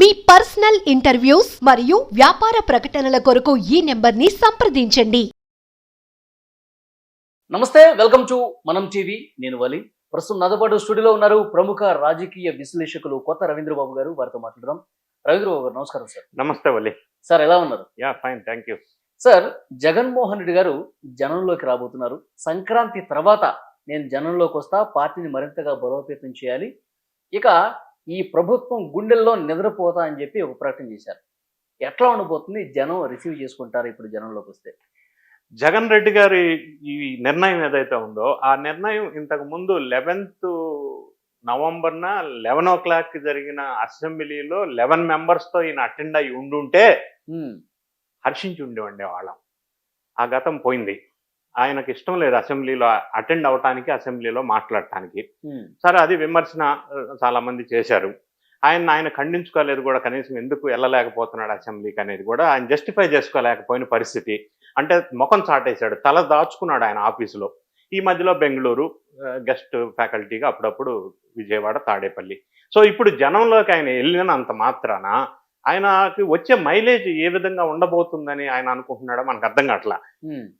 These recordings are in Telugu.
మీ పర్సనల్ ఇంటర్వ్యూస్ మరియు వ్యాపార ప్రకటనల కొరకు ఈ నెంబర్ని సంప్రదించండి. నమస్తే, వెల్కమ్ టు మనం టీవీ. నేను వలి. ప్రస్తుతం నాతో పాటు స్టూడియోలో ఉన్నారు ప్రముఖ రాజకీయ విశ్లేషకులు కొత్త రవీంద్రబాబు గారు. వారితో మాట్లాడదాం. రవీంద్రబాబు గారు నమస్కారం సార్. నమస్తే వలి. సార్ ఎలా ఉన్నారు? Fine, thank you. Sir, Jaganmohan Reddy గారు జనంలోకి రాబోతున్నారు. సంక్రాంతి తర్వాత నేను జనంలోకి వస్తా, పార్టీని మరింతగా బలోపేతం చేయాలి, ఇక ఈ ప్రభుత్వం గుండెల్లో నిద్రపోతా అని చెప్పి ఒక ప్రకటన చేశారు. ఎట్లా ఉండబోతుంది? జనం రిసీవ్ చేసుకుంటారు ఇప్పుడు జనంలోకి వస్తే? జగన్ రెడ్డి గారి ఈ నిర్ణయం ఏదైతే ఉందో ఆ నిర్ణయం ఇంతకు ముందు 11th నవంబర్న 11 జరిగిన అసెంబ్లీలో 11 మెంబర్స్తో ఈయన అటెండ్ అయి ఉండుంటే హర్షించి ఉండేవండి వాళ్ళం. ఆ గతం పోయింది. ఆయనకి ఇష్టం లేదు అసెంబ్లీలో అటెండ్ అవటానికి, అసెంబ్లీలో మాట్లాడటానికి. సరే, అది విమర్శన చాలా మంది చేశారు. ఆయన ఖండించుకోలేదు కూడా, కనీసం ఎందుకు వెళ్ళలేకపోతున్నాడు అసెంబ్లీకి అనేది కూడా ఆయన జస్టిఫై చేసుకోలేకపోయిన పరిస్థితి. అంటే ముఖం చాటేశాడు, తల దాచుకున్నాడు ఆయన ఆఫీసులో. ఈ మధ్యలో బెంగళూరు గెస్ట్ ఫ్యాకల్టీగా, అప్పుడప్పుడు విజయవాడ, తాడేపల్లి. సో ఇప్పుడు జనంలోకి ఆయన వెళ్ళినంత మాత్రాన ఆయనకి వచ్చే మైలేజ్ ఏ విధంగా ఉండబోతుందని ఆయన అనుకుంటున్నాడో మనకు అర్థం కావట్లా.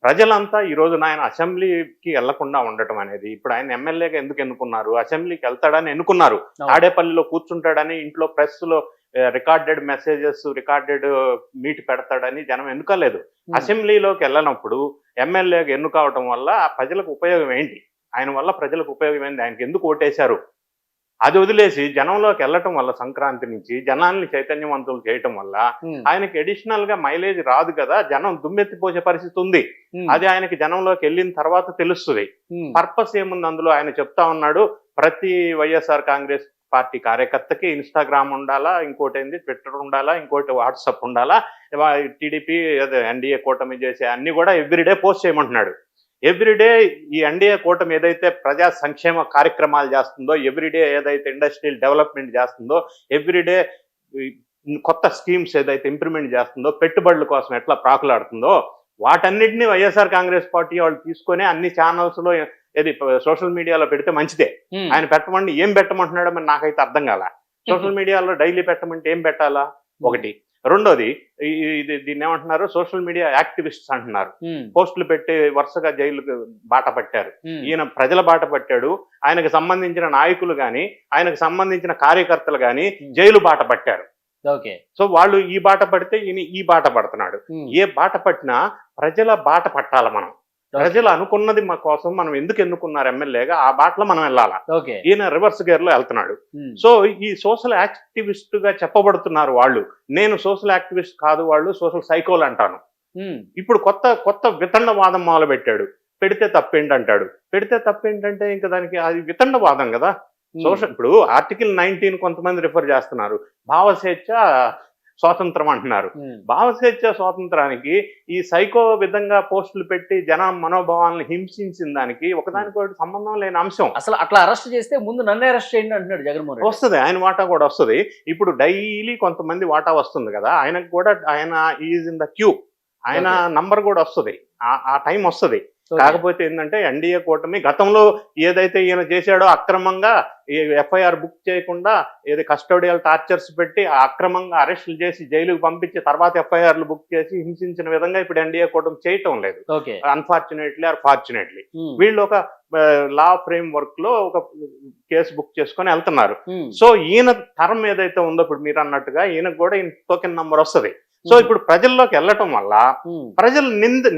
ప్రజలంతా ఈ రోజున ఆయన అసెంబ్లీకి వెళ్లకుండా ఉండటం అనేది, ఇప్పుడు ఆయన ఎమ్మెల్యేగా ఎందుకు ఎన్నుకున్నారు? అసెంబ్లీకి వెళ్తాడని ఎన్నుకున్నారు. తాడేపల్లిలో కూర్చుంటాడని, ఇంట్లో ప్రెస్లో రికార్డెడ్ మెసేజెస్, రికార్డెడ్ మీట్ పెడతాడని జనం ఎన్నుకోలేదు. అసెంబ్లీలోకి వెళ్ళినప్పుడు ఎమ్మెల్యేగా ఎన్నుకోవటం వల్ల ప్రజలకు ఉపయోగం ఏంటి? ఆయన వల్ల ప్రజలకు ఉపయోగం ఏంటి? ఆయనకి ఎందుకు ఓటేశారు? అది వదిలేసి జనంలోకి వెళ్ళటం వల్ల, సంక్రాంతి నుంచి జనాల్ని చైతన్యవంతులు చేయటం వల్ల ఆయనకి అడిషనల్ గా మైలేజ్ రాదు కదా. జనం దుమ్మెత్తిపోసే పరిస్థితి ఉంది. అది ఆయనకి జనంలోకి వెళ్ళిన తర్వాత తెలుస్తుంది. పర్పస్ ఏముంది అందులో? ఆయన చెప్తా ఉన్నాడు, ప్రతి వైఎస్ఆర్ కాంగ్రెస్ పార్టీ కార్యకర్తకి ఇన్స్టాగ్రామ్ ఉండాలా, ఇంకోటి ఏంది ట్విట్టర్ ఉండాలా, ఇంకోటి వాట్సాప్ ఉండాలా, టీడీపీ ఎన్డీఏ కూటమి చేసే అన్ని కూడా ఎవ్రీడే పోస్ట్ చేయమంటున్నాడు. ఎవ్రీడే ఈ ఎన్డీఏ కూటమి ఏదైతే ప్రజా సంక్షేమ కార్యక్రమాలు చేస్తుందో, ఎవ్రీడే ఏదైతే ఇండస్ట్రియల్ డెవలప్మెంట్ చేస్తుందో, ఎవ్రీడే కొత్త స్కీమ్స్ ఏదైతే ఇంప్లిమెంట్ చేస్తుందో, పెట్టుబడుల కోసం ఎట్లా ప్రాకులాడుతుందో, వాటన్నిటిని వైఎస్ఆర్ కాంగ్రెస్ పార్టీ వాళ్ళు తీసుకొని అన్ని ఛానల్స్లో ఏది సోషల్ మీడియాలో పెడితే మంచిదే. ఆయన పెట్టమండి, ఏం పెట్టమంటున్నాడో మరి నాకైతే అర్థం కాల. సోషల్ మీడియాలో డైలీ పెట్టమంటే ఏం పెట్టాలా? ఒకటి. రెండోది, దీన్ని ఏమంటున్నారు, సోషల్ మీడియా యాక్టివిస్ట్స్ అంటున్నారు. పోస్టులు పెట్టి వరుసగా జైలుకు బాట పట్టారు. ఈయన ప్రజల బాట పట్టాడు. ఆయనకు సంబంధించిన నాయకులు గాని, ఆయనకు సంబంధించిన కార్యకర్తలు గాని జైలు బాట పట్టారు. సో వాళ్ళు ఈ బాట పడితే ఈయన ఈ బాట పడుతున్నాడు. ఏ బాట పట్టినా ప్రజల బాట పట్టాల మనం. ప్రజలు అనుకున్నది మా కోసం మనం ఎందుకు ఎన్నుకున్నారు ఎమ్మెల్యేగా, ఆ బాటలో మనం వెళ్ళాలా. ఈయన రివర్స్ గేర్ లో వెళ్తున్నాడు. సో ఈ సోషల్ యాక్టివిస్ట్ గా చెప్పబడుతున్నారు వాళ్ళు. నేను సోషల్ యాక్టివిస్ట్ కాదు, వాళ్ళు సోషల్ సైకోలు అంటాను. ఇప్పుడు కొత్త వితండవాదం మొదలు పెట్టాడు. పెడితే తప్పేంటంటాడు. పెడితే తప్పేంటంటే ఇంకా దానికి అది వితండవాదం కదా. ఇప్పుడు ఆర్టికల్ 19 కొంతమంది రిఫర్ చేస్తున్నారు. భావస్వేచ్ఛ స్వాతంత్రం అంటున్నారు. భావస్వేచ్ఛ స్వాతంత్రానికి ఈ సైకో విధంగా పోస్టులు పెట్టి జన మనోభావాలను హింసించిన దానికి ఒకదానికొకటి సంబంధం లేని అంశం. అసలు అట్లా అరెస్ట్ చేస్తే ముందు నన్ను అరెస్ట్ చేయండి అంటున్నాడు జగన్మోహన్ రెడ్డి. వస్తుంది, ఆయన వాటా కూడా వస్తుంది. ఇప్పుడు డైలీ కొంతమంది వాటా వస్తుంది కదా, ఆయనకు కూడా ఆయన ఈజ్ ఇన్ ద క్యూ, ఆయన నంబర్ కూడా వస్తుంది, ఆ టైం వస్తుంది. కాకపోతే ఏంటంటే ఎన్డీఏ కూటమి గతంలో ఏదైతే ఈయన చేశాడో అక్రమంగా ఎఫ్ఐఆర్ బుక్ చేయకుండా, ఏది కస్టోడియల్ టార్చర్స్ పెట్టి అక్రమంగా అరెస్టులు చేసి జైలుకు పంపించి తర్వాత ఎఫ్ఐఆర్లు బుక్ చేసి హింసించిన విధంగా ఇప్పుడు ఎన్డీఏ కూటమి చేయటం లేదు. అన్ఫార్చునేట్లీ ఆర్ ఫార్చునేట్లీ వీళ్ళు ఒక లా ఫ్రేమ్ వర్క్ లో ఒక కేసు బుక్ చేసుకొని వెళ్తున్నారు. సో ఈయన టర్మ్ ఏదైతే ఉందో ఇప్పుడు మీరు అన్నట్టుగా ఈయనకు కూడా ఈయన టోకెన్ నంబర్ వస్తుంది. సో ఇప్పుడు ప్రజల్లోకి వెళ్ళటం వల్ల ప్రజలు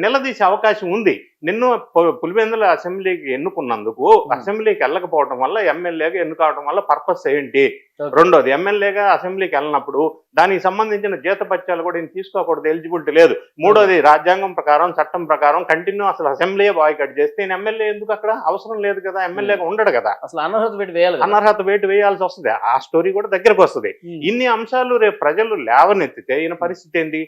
నిలదీసే అవకాశం ఉంది. నిన్ను పులివెందుల అసెంబ్లీకి ఎన్నుకున్నందుకు అసెంబ్లీకి వెళ్ళకపోవడం వల్ల, ఎమ్మెల్యేగా ఎన్నుకోవడం వల్ల పర్పస్ ఏంటి? రెండోది, ఎమ్మెల్యేగా అసెంబ్లీకి వెళ్ళినప్పుడు దానికి సంబంధించిన జీతపత్యాలు కూడా ఈయన తీసుకోకూడదు, ఎలిజిబిలిటీ లేదు. మూడోది, రాజ్యాంగం ప్రకారం, చట్టం ప్రకారం కంటిన్యూ అసలు అసెంబ్లీ బాయ్కట్ చేస్తే ఈయన ఎమ్మెల్యే ఎందుకు అక్కడ? అవసరం లేదు కదా, ఎమ్మెల్యేగా ఉండడు కదా. అసలు అనర్హత వేటు వేయాల్సి వస్తుంది. ఆ స్టోరీ కూడా దగ్గరకు వస్తుంది. ఇన్ని అంశాలు రేపు ప్రజలు లేవనెత్తితే ఈయన పరిస్థితి ఏంటి?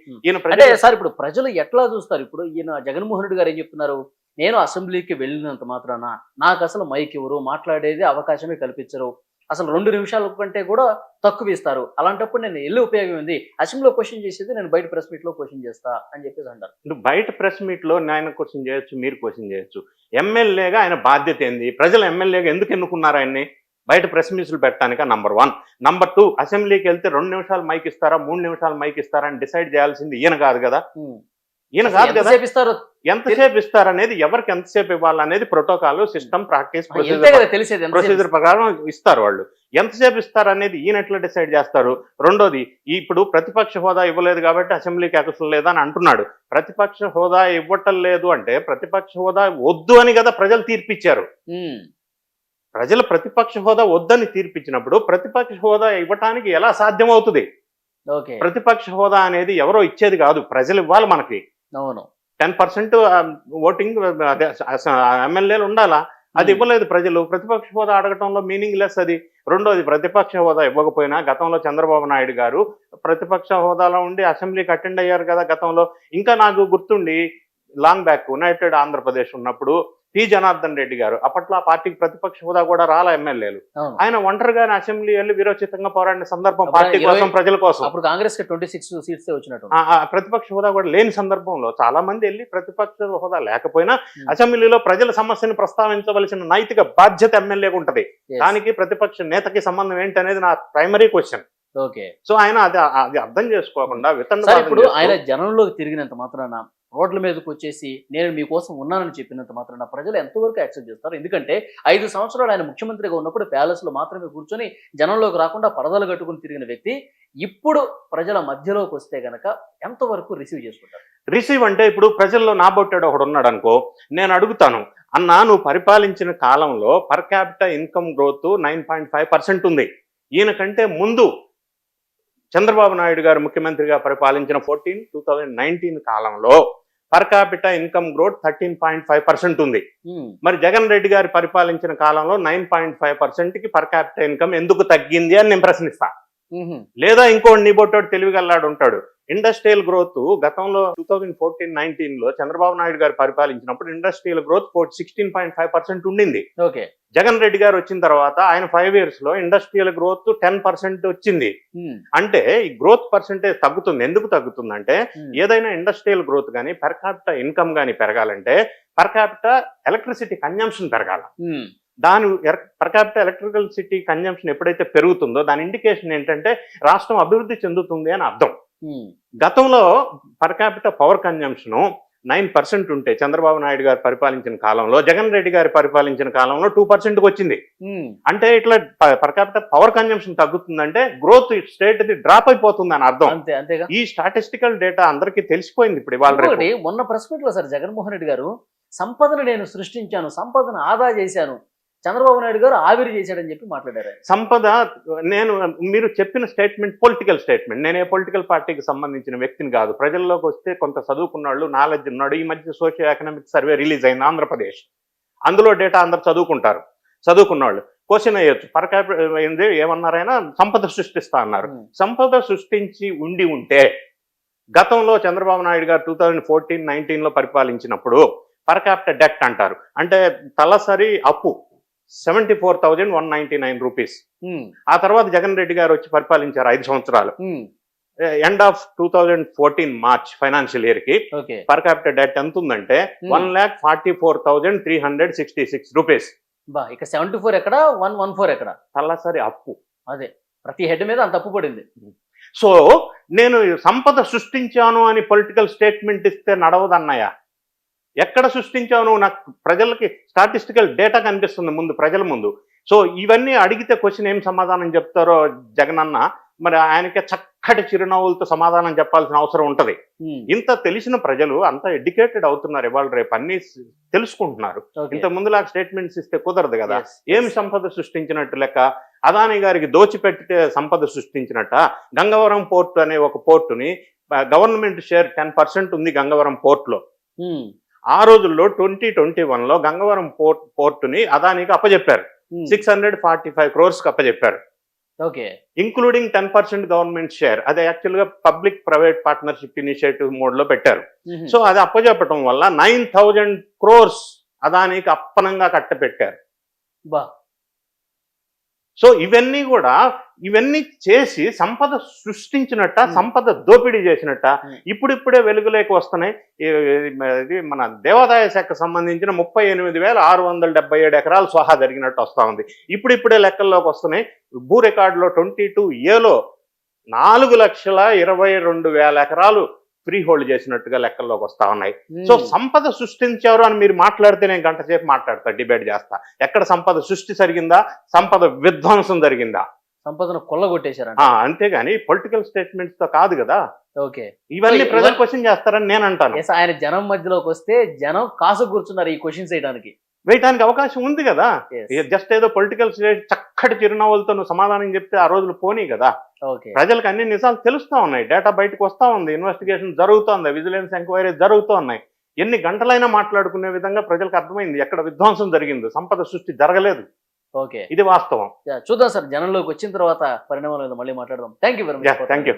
సార్ ఇప్పుడు ప్రజలు ఎట్లా చూస్తారు? ఇప్పుడు ఈయన జగన్మోహన్ రెడ్డి గారు ఏం చెప్తున్నారు, నేను అసెంబ్లీకి వెళ్ళినంత మాత్రాన నాకు అసలు మైక్ ఎవరు, మాట్లాడేది అవకాశమే కల్పించరు, అసలు 2 నిమిషాల కంటే కూడా తక్కువ ఇస్తారు, అలాంటప్పుడు నేను వెళ్ళి ఉపయోగం ఉంది, అసెంబ్లీలో క్వశ్చన్ చేసేది నేను బయట ప్రెస్ మీట్ లో క్వశ్చన్ చేస్తా అని చెప్పేసి అంటారు. బయట ప్రెస్ మీట్ లో ఆయన క్వశ్చన్ చేయొచ్చు, మీరు క్వశ్చన్ చేయొచ్చు. ఎమ్మెల్యేగా ఆయన బాధ్యత ఏంది? ప్రజలు ఎమ్మెల్యేగా ఎందుకు ఎన్నుకున్నారు ఆయన్ని? బయట ప్రెస్ మీట్లు పెట్టడానిక నంబర్ 1. నంబర్ 2, అసెంబ్లీకి వెళ్తే 2 నిమిషాలు మైక్ ఇస్తారా 3 నిమిషాలు మైక్ ఇస్తారా అని డిసైడ్ చేయాల్సింది ఈయన కాదు కదా. ఈయన కాదు కదా. ఎంతసేపు ఇస్తారనేది, ఎవరికి ఎంతసేపు ఇవ్వాలనేది ప్రోటోకాల్, సిస్టమ్, ప్రాక్టీస్, ప్రొసీజర్ ప్రకారం ఇస్తారు వాళ్ళు. ఎంతసేపు ఇస్తారనేది ఈయన ఎట్లా డిసైడ్ చేస్తారు? రెండోది, ఇప్పుడు ప్రతిపక్ష హోదా ఇవ్వలేదు కాబట్టి అసెంబ్లీకి ఎక్కడం లేదని అంటున్నాడు. ప్రతిపక్ష హోదా ఇవ్వటం లేదు అంటే ప్రతిపక్ష హోదా వద్దు అని కదా ప్రజలు తీర్పిచ్చారు. ప్రజలు ప్రతిపక్ష హోదా వద్దని తీర్పిచ్చినప్పుడు ప్రతిపక్ష హోదా ఇవ్వటానికి ఎలా సాధ్యమవుతుంది? ప్రతిపక్ష హోదా అనేది ఎవరో ఇచ్చేది కాదు, ప్రజలు ఇవ్వాలి మనకి. 10% ఓటింగ్ ఎమ్మెల్యేలు ఉండాలా, అది ఇవ్వలేదు ప్రజలు. ప్రతిపక్ష హోదా అడగటంలో మీనింగ్ లెస్ అది. రెండోది, ప్రతిపక్ష హోదా ఇవ్వకపోయినా గతంలో చంద్రబాబు నాయుడు గారు ప్రతిపక్ష హోదాలో ఉండి అసెంబ్లీకి అటెండ్ అయ్యారు కదా గతంలో. ఇంకా నాకు గుర్తుండి లాంగ్ బ్యాక్ యునైటెడ్ ఆంధ్రప్రదేశ్ ఉన్నప్పుడు పి జనార్దన్ రెడ్డి గారు, అప్పట్లో ఆ పార్టీకి ప్రతిపక్ష హోదా కూడా రాలా ఎమ్మెల్యేలు, ఆయన ఒంటరిగానే అసెంబ్లీ వెళ్ళి వీరోచితంగా పోరాడిన సందర్భం, పార్టీ కోసం, ప్రజల కోసం. కాంగ్రెస్ 26 సీట్స్ వచ్చినట్టు. ప్రతిపక్ష హోదా కూడా లేని సందర్భంలో చాలా మంది వెళ్ళి ప్రతిపక్ష హోదా లేకపోయినా అసెంబ్లీలో ప్రజల సమస్యను ప్రస్తావించవలసిన నైతిక బాధ్యత ఎమ్మెల్యేకు ఉంటది. దానికి ప్రతిపక్ష నేతకి సంబంధం ఏంటనేది నా ప్రైమరీ క్వశ్చన్. సో ఆయన అది అర్థం చేసుకోకుండా ఇప్పుడు ఆయన జనంలోకి తిరిగినంత మాత్రాన, రోడ్ల మీదకి వచ్చేసి నేను మీకోసం ఉన్నానని చెప్పినంత మాత్రాన ప్రజలు ఎంతవరకు యాక్సెప్ట్ చేస్తారు? ఎందుకంటే 5 సంవత్సరాలు ఆయన ముఖ్యమంత్రిగా ఉన్నప్పుడు ప్యాలెస్ లో మాత్రమే కూర్చొని జనంలోకి రాకుండా పరదలు కట్టుకుని తిరిగిన వ్యక్తి ఇప్పుడు ప్రజల మధ్యలోకి వస్తే గనక ఎంతవరకు రిసీవ్ చేసుకుంటారు? రిసీవ్ అంటే ఇప్పుడు ప్రజల్లో నాబొట్టాడు ఒకడు ఉన్నాడు అనుకో, నేను అడుగుతాను, అన్నా నువ్వు పరిపాలించిన కాలంలో పర్ క్యాపిటల్ ఇన్కమ్ గ్రోత్ 9.5% ఉంది. ఈయన కంటే ముందు చంద్రబాబు నాయుడు గారు ముఖ్యమంత్రిగా పరిపాలించిన 2019 కాలంలో పర్ క్యాపిటల్ ఇన్కమ్ గ్రోత్ 13.5% ఉంది. మరి జగన్ రెడ్డి గారు పరిపాలించిన కాలంలో 9.5%కి పర్ క్యాపిటల్ ఇన్కమ్ ఎందుకు తగ్గింది అని నేను ప్రశ్నిస్తా. లేదా ఇంకోటి నీబొట్టోడు తెలివిగల్లాడు ఉంటాడు, ఇండస్ట్రియల్ గ్రోత్ గతంలో 2014-19లో చంద్రబాబు నాయుడు గారు పరిపాలించినప్పుడు ఇండస్ట్రియల్ గ్రోత్ 16.5% ఉండింది. జగన్ రెడ్డి గారు వచ్చిన తర్వాత ఆయన 5 years లో ఇండస్ట్రియల్ గ్రోత్ 10% వచ్చింది. అంటే ఈ గ్రోత్ పర్సెంటేజ్ తగ్గుతుంది. ఎందుకు తగ్గుతుందంటే ఏదైనా ఇండస్ట్రియల్ గ్రోత్ కానీ పర్ క్యాపిటల్ ఇన్కమ్ కానీ పెరగాలంటే పర్ క్యాపిటల్ ఎలక్ట్రిసిటీ కన్జంప్షన్ పెరగాల. దాని per capital electrical city consumption ఎప్పుడైతే పెరుగుతుందో దాని ఇండికేషన్ ఏంటంటే రాష్ట్రం అభివృద్ధి చెందుతుంది అని అర్థం. గతంలో పర్ క్యాపిటల్ పవర్ కన్జంప్షన్ 9% ఉంటే చంద్రబాబు నాయుడు గారు పరిపాలించిన కాలంలో, జగన్ రెడ్డి గారు పరిపాలించిన కాలంలో 2%కి వచ్చింది. అంటే ఇట్లా పర్ క్యాపిటల్ పవర్ కన్జంప్షన్ తగ్గుతుందంటే గ్రోత్ స్టేట్ డ్రాప్ అయిపోతుంది అని అర్థం. ఈ స్టాటిస్టికల్ డేటా అందరికీ తెలిసిపోయింది. ఇప్పుడు ఇవాళ మొన్న ప్రెస్ మీట్ లో సార్ జగన్మోహన్ రెడ్డి గారు సంపదను నేను సృష్టించాను, సంపదను ఆదా చేశాను, చంద్రబాబు నాయుడు గారు ఆవిరి చేశాడని చెప్పి మాట్లాడారు. సంపద, మీరు చెప్పిన స్టేట్మెంట్ పొలిటికల్ స్టేట్మెంట్. నేను ఏ పొలిటికల్ పార్టీకి సంబంధించిన వ్యక్తిని కాదు. ప్రజల్లోకి వస్తే కొంత చదువుకున్న వాళ్ళు, నాలెడ్జ్ ఉన్నాడు. ఈ మధ్య సోషియో ఎకనామిక్ సర్వే రిలీజ్ అయింది ఆంధ్రప్రదేశ్. అందులో డేటా అందరు చదువుకుంటారు. చదువుకున్న వాళ్ళు క్వశ్చన్ అయ్యొచ్చు, పర్ క్యాపిటల్ ఏంది ఏమన్నారైనా సంపద సృష్టిస్తా అన్నారు. సంపద సృష్టించి ఉంటే గతంలో చంద్రబాబు నాయుడు గారు 2014-19లో పరిపాలించినప్పుడు పర్ క్యాపిటల్ డెట్ అంటారు, అంటే తలసరి అప్పు 74,199 రూపీస్. ఆ తర్వాత జగన్ రెడ్డి గారు వచ్చి పరిపాలించారు 5 సంవత్సరాలు. End of 2014 March financial year కి పర్ క్యాపిటల్ డెట్ ఎంత ఉందంటే 1,44,366 రూపీస్. ఇక 74 ఎక్కడ, 114 ఎక్కడ? తలసరి అప్పు. అదే ప్రతి హెడ్ మీద అంత అప్పు పడింది. సో నేను సంపద సృష్టించాను అని పొలిటికల్ స్టేట్మెంట్ ఇస్తే నడవదన్నయ్య. ఎక్కడ సృష్టించావు నువ్వు? నాకు ప్రజలకి స్టాటిస్టికల్ డేటా కనిపిస్తుంది ముందు, ప్రజల ముందు. సో ఇవన్నీ అడిగితే క్వశ్చన్ ఏం సమాధానం చెప్తారో జగన్ అన్న, మరి ఆయనకే చక్కటి చిరునవ్వులతో సమాధానం చెప్పాల్సిన అవసరం ఉంటది. ఇంత తెలిసిన ప్రజలు అంత ఎడ్యుకేటెడ్ అవుతున్నారు, ఇవాళ రేపు అన్ని తెలుసుకుంటున్నారు. ఇంత ముందులాగా స్టేట్మెంట్స్ ఇస్తే కుదరదు కదా. ఏమి సంపద సృష్టించినట్టు లెక్క? అదానీ గారికి దోచిపెట్టితే సంపద సృష్టించినట్ట. గంగవరం పోర్ట్ అనే ఒక పోర్టుని గవర్నమెంట్ షేర్ 10% ఉంది గంగవరం పోర్ట్లో. ఆ రోజుల్లో 2021లో గంగవరం పోర్టుని అదానికి అప్పచెప్పారు. 645 crores అప్పచెప్పారు. Including 10% government share. అది యాక్చువల్ గా public private partnership initiative mode లో పెట్టారు. సో అది అప్పచెప్పటం వల్ల 9,000 crores అదానికి అప్పనంగా కట్టపెట్టారు. సో ఇవన్నీ చేసి సంపద సృష్టించినట్ట, సంపద దోపిడీ చేసినట్ట. ఇప్పుడిప్పుడే వెలుగులోకి వస్తున్నాయి. ఇది మన దేవాదాయ శాఖకు సంబంధించిన 38,677 ఎకరాలు స్వాహా జరిగినట్టు వస్తా ఉంది. ఇప్పుడిప్పుడే లెక్కల్లోకి వస్తున్నాయి. భూ రికార్డులో 22A 4,22,000 ఎకరాలు ఫ్రీ హోల్డ్ చేసినట్టుగా లెక్కల్లోకి వస్తా ఉన్నాయి. సో సంపద సృష్టించారు అని మీరు మాట్లాడితే నేను గంట సేపు మాట్లాడతా, డిబేట్ చేస్తా. ఎక్కడ సంపద సృష్టి జరిగిందా, సంపద విధ్వంసం జరిగిందా? సంపదను కొల్లగొట్టేశారంట. అంతేగాని పొలిటికల్ స్టేట్మెంట్స్ తో కాదు కదా. ఓకే, ఇవన్నీ ప్రజలు క్వశ్చన్ చేస్తారని నేను అంటాను. ఆయన జనం మధ్యలోకి వస్తే జనం కాసు కూర్చున్నారు ఈ క్వశ్చన్స్ వేయడానికి అవకాశం ఉంది కదా. జస్ట్ ఏదో పొలిటికల్ చక్కటి చిరునవ్వులతో నువ్వు సమాధానం చెప్తే ఆ రోజులు పోనీ కదా. ప్రజలకు అన్ని నిజాలు తెలుస్తా ఉన్నాయి, డేటా బయటకు వస్తా ఉంది, ఇన్వెస్టిగేషన్ జరుగుతోంది, విజిలెన్స్ ఎంక్వైరీ జరుగుతూ ఉన్నాయి. ఎన్ని గంటలైనా మాట్లాడుకునే విధంగా ప్రజలకు అర్థమైంది ఎక్కడ విధ్వంసం జరిగిందో, సంపద సృష్టి జరగలేదు. ఓకే, ఇది వాస్తవం. చూద్దాం సార్, జనంలోకి వచ్చిన తర్వాత పరిణామాలు మళ్ళీ మాట్లాడదాం. Thank you very much. Thank you.